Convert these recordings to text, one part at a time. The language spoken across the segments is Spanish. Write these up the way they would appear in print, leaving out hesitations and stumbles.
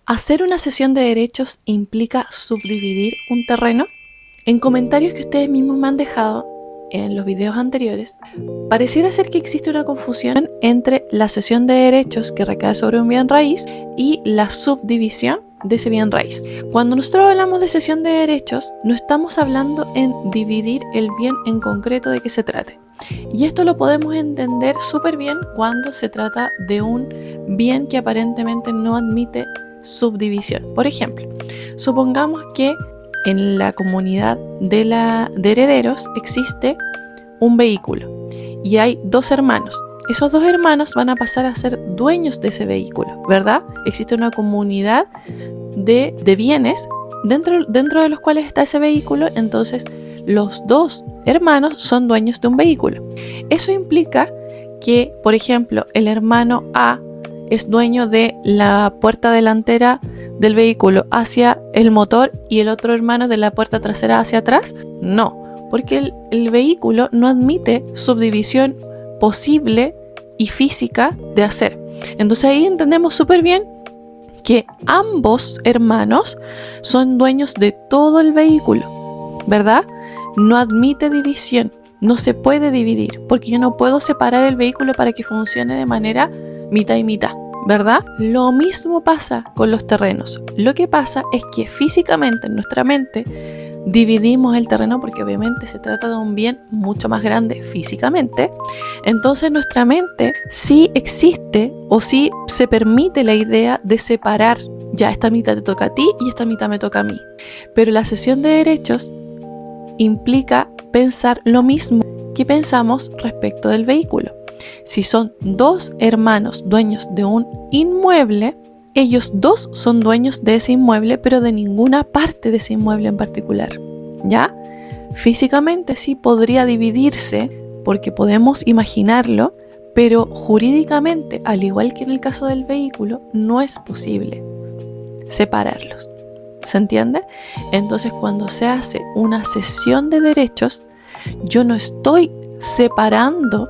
¿Hacer una cesión de derechos implica subdividir un terreno? En comentarios que ustedes mismos me han dejado en los videos anteriores, pareciera ser que existe una confusión entre la cesión de derechos que recae sobre un bien raíz y la subdivisión de ese bien raíz. Cuando nosotros hablamos de cesión de derechos, no estamos hablando en dividir el bien en concreto de que se trate. Y esto lo podemos entender súper bien cuando se trata de un bien que aparentemente no admite subdivisión. Por ejemplo, supongamos que en la comunidad de herederos existe un vehículo y hay dos hermanos. Esos dos hermanos van a pasar a ser dueños de ese vehículo, ¿verdad? Existe una comunidad de bienes dentro de los cuales está ese vehículo, entonces los dos hermanos son dueños de un vehículo. Eso implica que, por ejemplo, el hermano A es dueño de la puerta delantera del vehículo hacia el motor y el otro hermano de la puerta trasera hacia atrás. No, porque el vehículo no admite subdivisión posible y física de hacer. Entonces ahí entendemos súper bien que ambos hermanos son dueños de todo el vehículo, ¿verdad? No admite división, no se puede dividir, porque yo no puedo separar el vehículo para que funcione de manera mitad y mitad, ¿verdad? Lo mismo pasa con los terrenos. Lo que pasa es que físicamente en nuestra mente dividimos el terreno porque obviamente se trata de un bien mucho más grande físicamente. Entonces nuestra mente sí existe o sí se permite la idea de separar. Ya esta mitad te toca a ti y esta mitad me toca a mí. Pero la cesión de derechos implica pensar lo mismo que pensamos respecto del vehículo. Si son dos hermanos dueños de un inmueble, ellos dos son dueños de ese inmueble, pero de ninguna parte de ese inmueble en particular, ¿ya? Físicamente sí podría dividirse porque podemos imaginarlo, pero jurídicamente, al igual que en el caso del vehículo, no es posible separarlos. ¿Se entiende? Entonces, cuando se hace una cesión de derechos, yo no estoy separando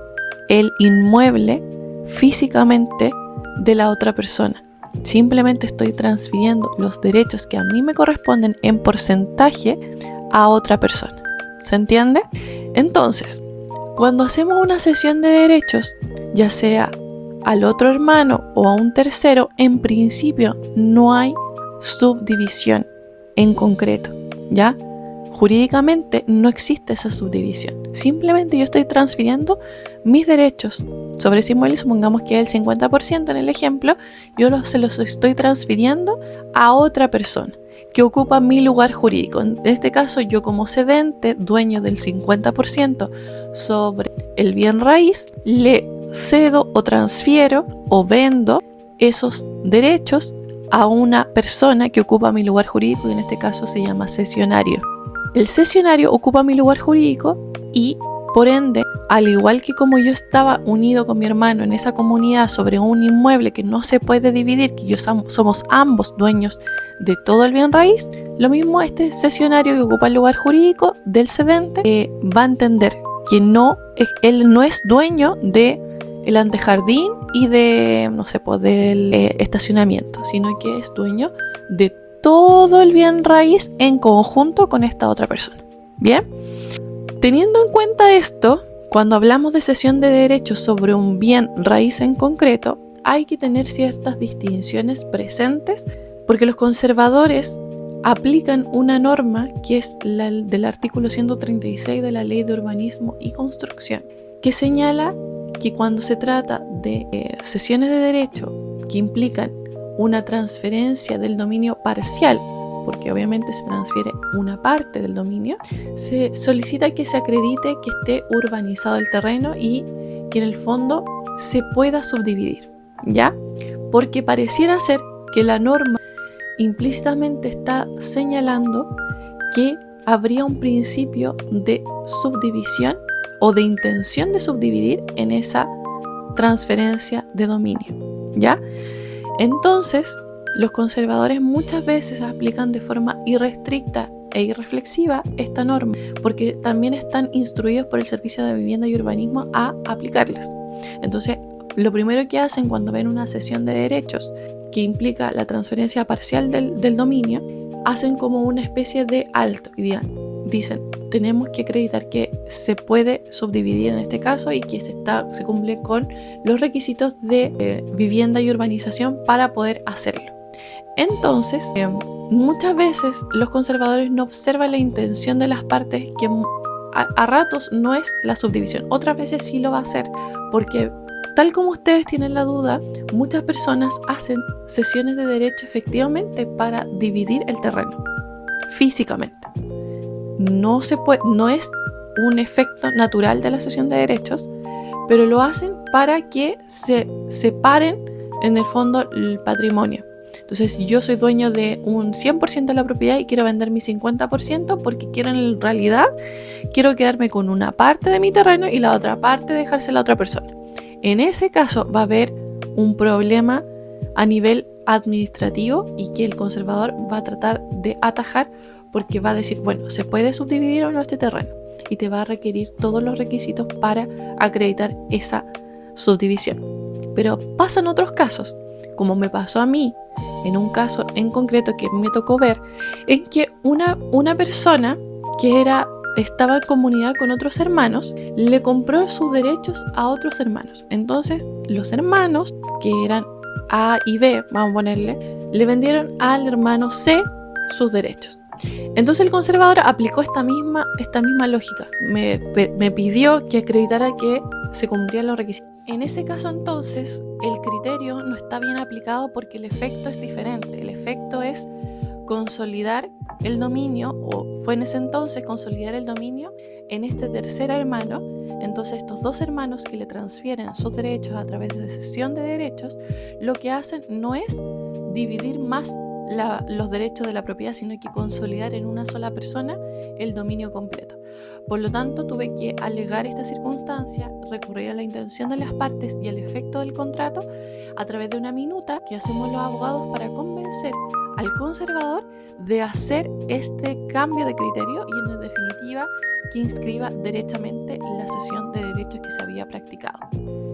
el inmueble físicamente de la otra persona. Simplemente estoy transfiriendo los derechos que a mí me corresponden en porcentaje a otra persona. ¿Se entiende? Entonces, cuando hacemos una cesión de derechos, ya sea al otro hermano o a un tercero, en principio no hay subdivisión en concreto, ¿ya? Jurídicamente no existe esa subdivisión. Simplemente yo estoy transfiriendo mis derechos sobre ese inmueble. Supongamos que el 50% en el ejemplo, yo se los estoy transfiriendo a otra persona que ocupa mi lugar jurídico. En este caso, yo como cedente, dueño del 50% sobre el bien raíz, le cedo o transfiero o vendo esos derechos a una persona que ocupa mi lugar jurídico, y en este caso se llama cesionario. El cesionario ocupa mi lugar jurídico y, por ende, al igual que como yo estaba unido con mi hermano en esa comunidad sobre un inmueble que no se puede dividir, que somos ambos dueños de todo el bien raíz, lo mismo este cesionario que ocupa el lugar jurídico del cedente va a entender que él no es dueño de el antejardín y de, no sé, del estacionamiento, sino que es dueño de todo el bien raíz en conjunto con esta otra persona. Bien, teniendo en cuenta esto, cuando hablamos de cesión de derechos sobre un bien raíz en concreto, hay que tener ciertas distinciones presentes, porque los conservadores aplican una norma que es la del artículo 136 de la Ley de Urbanismo y Construcción, que señala que cuando se trata de cesiones de derecho que implican una transferencia del dominio parcial, porque obviamente se transfiere una parte del dominio, se solicita que se acredite que esté urbanizado el terreno y que en el fondo se pueda subdividir, ¿ya? Porque pareciera ser que la norma implícitamente está señalando que habría un principio de subdivisión o de intención de subdividir en esa transferencia de dominio, ¿ya? Entonces, los conservadores muchas veces aplican de forma irrestricta e irreflexiva esta norma, porque también están instruidos por el Servicio de Vivienda y Urbanismo a aplicarlas. Entonces, lo primero que hacen cuando ven una cesión de derechos que implica la transferencia parcial del dominio, hacen como una especie de alto y dicen, tenemos que acreditar que se puede subdividir en este caso y que se cumple con los requisitos de vivienda y urbanización para poder hacerlo. Entonces, muchas veces los conservadores no observan la intención de las partes, que a ratos no es la subdivisión, otras veces sí lo va a hacer, porque tal como ustedes tienen la duda, muchas personas hacen sesiones de derecho efectivamente para dividir el terreno físicamente. No es un efecto natural de la cesión de derechos, pero lo hacen para que se separen en el fondo el patrimonio. Entonces yo soy dueño de un 100% de la propiedad y quiero vender mi 50% porque en realidad quiero quedarme con una parte de mi terreno y la otra parte dejársela a otra persona. En ese caso va a haber un problema a nivel administrativo y que el conservador va a tratar de atajar, porque va a decir, bueno, ¿se puede subdividir o no este terreno? Y te va a requerir todos los requisitos para acreditar esa subdivisión. Pero pasan otros casos, como me pasó a mí, en un caso en concreto que me tocó ver, en que una persona que estaba en comunidad con otros hermanos, le compró sus derechos a otros hermanos. Entonces, los hermanos, que eran A y B, vamos a ponerle, le vendieron al hermano C sus derechos. Entonces el conservador aplicó esta misma lógica. Me pidió que acreditara que se cumplían los requisitos. En ese caso, entonces, el criterio no está bien aplicado porque el efecto es diferente. El efecto es consolidar el dominio, o fue en ese entonces consolidar el dominio en este tercer hermano. Entonces estos dos hermanos que le transfieren sus derechos a través de cesión de derechos, lo que hacen no es dividir más los derechos de la propiedad, sino que consolidar en una sola persona el dominio completo. Por lo tanto, tuve que alegar esta circunstancia, recurrir a la intención de las partes y al efecto del contrato a través de una minuta que hacemos los abogados para convencer al conservador de hacer este cambio de criterio y, en definitiva, que inscriba derechamente la cesión de derechos que se había practicado.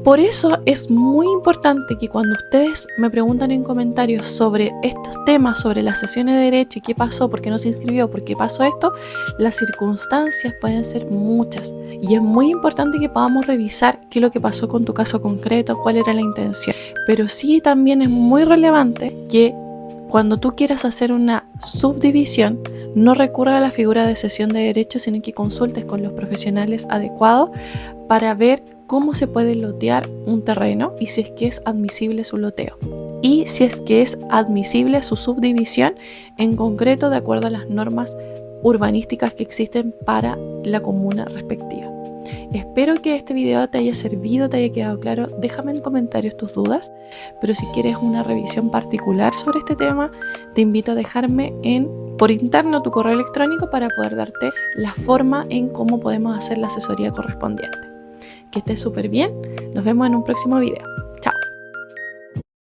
Por eso es muy importante que cuando ustedes me preguntan en comentarios sobre estos temas, sobre las cesiones de derecho y qué pasó, por qué no se inscribió, por qué pasó esto, las circunstancias pueden ser muchas y es muy importante que podamos revisar qué es lo que pasó con tu caso concreto, cuál era la intención. Pero sí también es muy relevante que cuando tú quieras hacer una subdivisión, no recurra a la figura de cesión de derechos, sino que consultes con los profesionales adecuados para ver cómo se puede lotear un terreno y si es que es admisible su loteo. Y si es que es admisible su subdivisión, en concreto de acuerdo a las normas urbanísticas que existen para la comuna respectiva. Espero que este video te haya servido, te haya quedado claro. Déjame en comentarios tus dudas, pero si quieres una revisión particular sobre este tema, te invito a dejarme por interno tu correo electrónico para poder darte la forma en cómo podemos hacer la asesoría correspondiente. Que estés súper bien, nos vemos en un próximo video.